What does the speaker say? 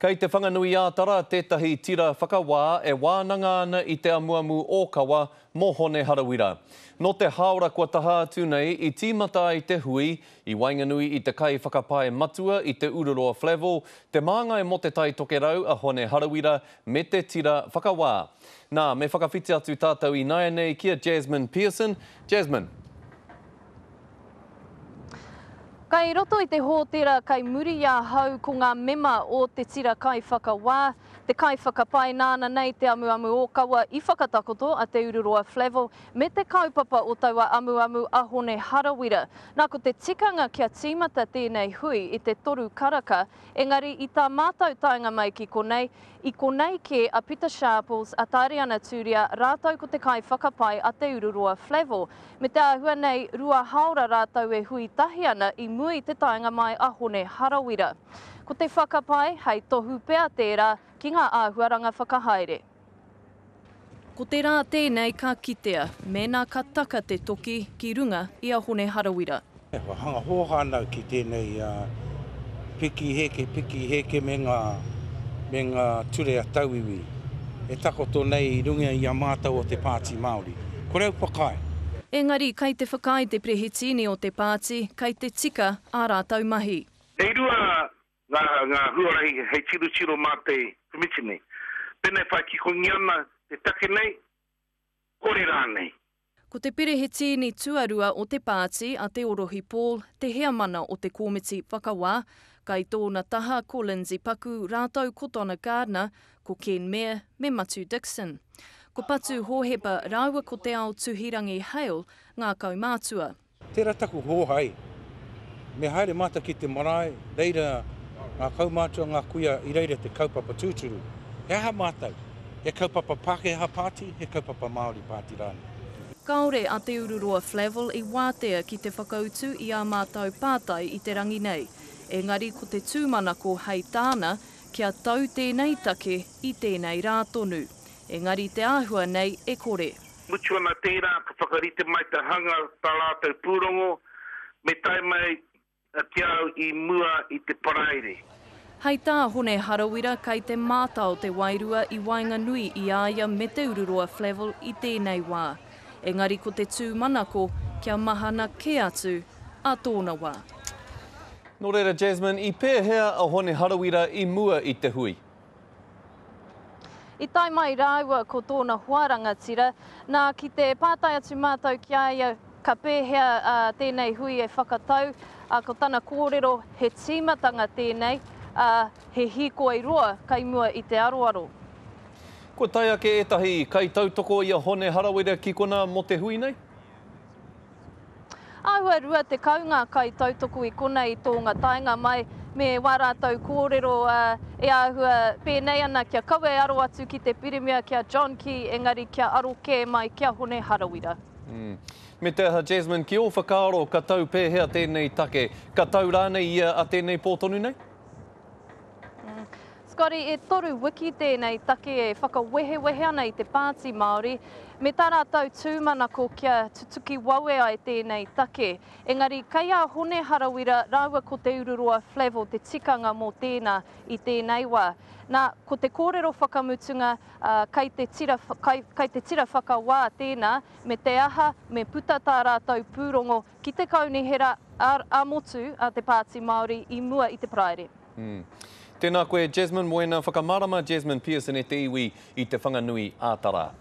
Kei te whanganui ātara, tētahi tira whakawā e wānanga ana i te amuamu ōkawa mō Hone Harawira. No te haora kua taha atu nei i tīmata i te hui, i Wainganui i te kai whakapae matua i te Ururoa Flavel, te māngai mo te tai tokerau a Hone Harawira me te tira whakawā. Nā, me whakawhiti atu tātou i naia nei kia Jasmine Pearson. Jasmine. Kai roto i te hōtera kai muri ia hau ko ngā mema o te tira kai whakawā, te kai whakapai nāna nei te amuamu ōkawa i whakatakoto a te Ururoa Flavel me te kaupapa o taua amuamu a Hone Harawira. Nā ko te tikanga kia tīmata tēnei hui i te toru karaka, engari i tā mātau tainga mai ki konei, i konei ke a Peter Sharples a Tariana Turia rātau ko te kai whakapai a te Ururoa Flavel. Me te āhua nei, rua haora rātau e hui tahi ana i mua i te tainga mai a Hone Harawira. Ko te whakapai, hei tohu pea tērā ki ngā āhuaranga whakahaere. Ko te rā tēnei ka kitea, mēnā ka taka te toki ki runga i a Hone Harawira. Hanga hōhānau ki tēnei piki heke me ngā ture a tauiwi. E takoto nei i runga i a mātau o te pāti Māori. Ko reu whakai. Engari, kei te whakai te prehitini o te pāti, kei te tika ā rātau mahi. E rua ngā huarahi hei tiro mā te komitini. Pene whai ki kongi ana te take nei, kore rā nei. Ko te perehitini tuarua o te pāti a te Orohi Paul, te hea mana o te komiti whakawā, kai tōna taha ko Lindsay Paku, rātau ko Donna Gardner, ko Ken Mayer me Matu Dixon. Ko Patu Hōhepa rāua ko te ao Tuhirangi Hale, ngā kaumātua. Tērā taku hōhai. Me haere mata ki te marae, reira ngā kaumātua ngā kuia i reira te kaupapa tūturu. He aha mātau. He kaupapa Pākehā Pāti, he kaupapa Māori Pāti rāna. Kaore a te Ururoa Flavel i wātea ki te whakautu i a mātau pātai i te rangi nei. Engari ko te tūmanako hei tāna kia tau tēnei take i tēnei rātonu. Engari te āhua nei e kore. Mutu ana tērā, ka whakarite mai te hanga tā rātau pūrongo, me tai mai kia i mua i te paraire. Hei tā Hone Harawira kei te mātau te wairua i Wainganui i aia me te Ururoa Flavel i tēnei wā. Engari ko te tūmanako kia mahana ke atu a tōna wā. Nō reira, Jasmine, i pēhea a Hone Harawira i mua i te hui? I tai mai rāua ko tōna huaranga tira, nā ki te pātai atu mātau ki aia ka pēhea tēnei hui e whakatau, ko tana kōrero he tīmatanga tēnei, he hiko i roa kai mua i te aroaro. Ko tai ake etahi kai tautoko i a Hone Harawira ki kona mo te hui nei? Āhua rua te kaunga kai tautoko i kona i tōnga tainga mai, me wārātau kōrero e āhua pēnei ana kia kawe aro atu ki te pirimia kia John Key, engari kia aro kē mai kia Hone Harawira. Me te aha, Jasmine, ki o whakaaro ka tau pēhea tēnei take, ka tau rānei ia a tēnei pōtonu nei? Scotty, e toru wiki tēnei take e whakawehewehe ana i te pāti Māori, me tā rātau tūmanako kia tutuki wawe ai tēnei take. Engari, kei a Hone Harawira rāua ko te Ururoa Flavel te tikanga mō tēnā i tēnei wā. Nā, ko te kōrero whakamutunga kei te tira whakawā tēnā, me te aha, me puta tā rātau pūrongo ki te kaunihera a motu a te pāti Māori i mua i te praere. Tēnā koe, Jasmine, moena whakamarama Jasmine Pearson e te iwi i te whanganui ātara.